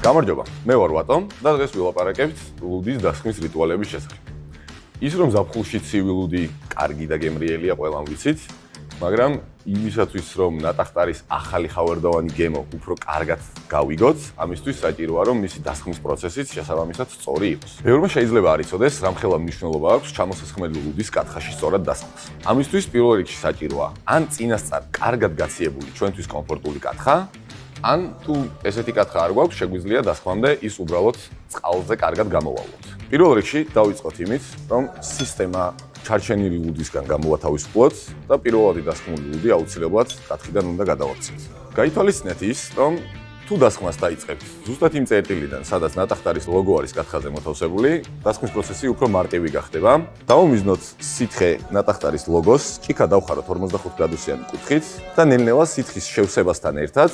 გამარჯობა, მე ვარ ვატომ და დღეს ვილაპარაკებთ ლუდის დასხმის რიტუალების შესახებ. ის რომ ზაფხულში ცივი ლუდი კარგი და გემრიელია ყველამ ვიცით, მაგრამ იმისათვის რომ ნატახტარის ახალი ხავერდოვანი გემო უფრო კარგად გავიგოთ, ამისთვის საჭიროა რომ მისი დასხმის პროცესიც შესაბამისად სწორი იყოს. ბევრმა შეიძლება არ იცოდეს, რამხელა მნიშვნელობა აქვს ჩამოსასხმელი ლუდის კათხაში სწორად დასხმას. ამისთვის პირველ რიგში საჭიროა ან წინასწარ კარგად გაციებული ჩვენთვის კომფორტული კათხა, ან თუ ესეთი კათხა არ გვაქვს, შეგვიძლია დასხმამდე ის უბრალოდ წყალზე კარგად გამოვავლოთ. პირველ რიგში დავიწყოთ იმით, რომ სისტემა ჩარჩენილი ლუდისგან გამოვათავისუფლოთ და პირველადი დასხმული ლუდი აუცილებლად კათხიდან უნდა გადავაქციოთ. გაითვალისწინეთ ის, რომ თუ დასხმას დაიწყებთ ზუსტად იმ წერტილიდან, სადაც ნატახტარის ლოგო არის კათხაზე მოთავსებული, დასხმის პროცესი უფრო მარტივი გახდება. დავამიზნოთ სითხე ნატახტარის ლოგოს, ჭიქა დავხაროთ 45 გრადუსიანი კუთხით და ნელ-ნელა სითხის შევსებასთან ერთად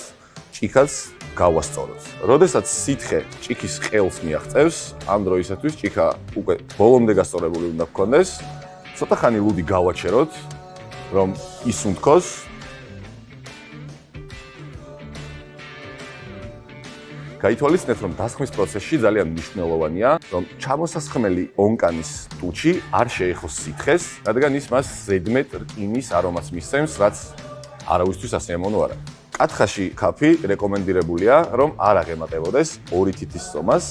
ჭიქაც გავასწოროთ. როდესაც სითხე ჭიქის ყელს მიაღწევს, ამ დროისათვის ჭიქა უკვე ბოლომდე გასწორებული უნდა გქონდეს. ცოტა ხანი ლუდი გავაჩეროთ, რომ ისუნთქოს. გაითვალისწინეთ, რომ დასხმის პროცესში ძალიან მნიშვნელოვანია, რომ ჩამოსასხმელი ონკანის ტუჩი არ შეეხოს სითხეს, რადგან ის მას ზედმეტ რკინის არომას მისცემს, რაც არავისთვის ასიამოვნო არ არის. კათხაში ქაფი რეკომენდირებულია, რომ არ აღემატებოდეს 2 თითის ზომას.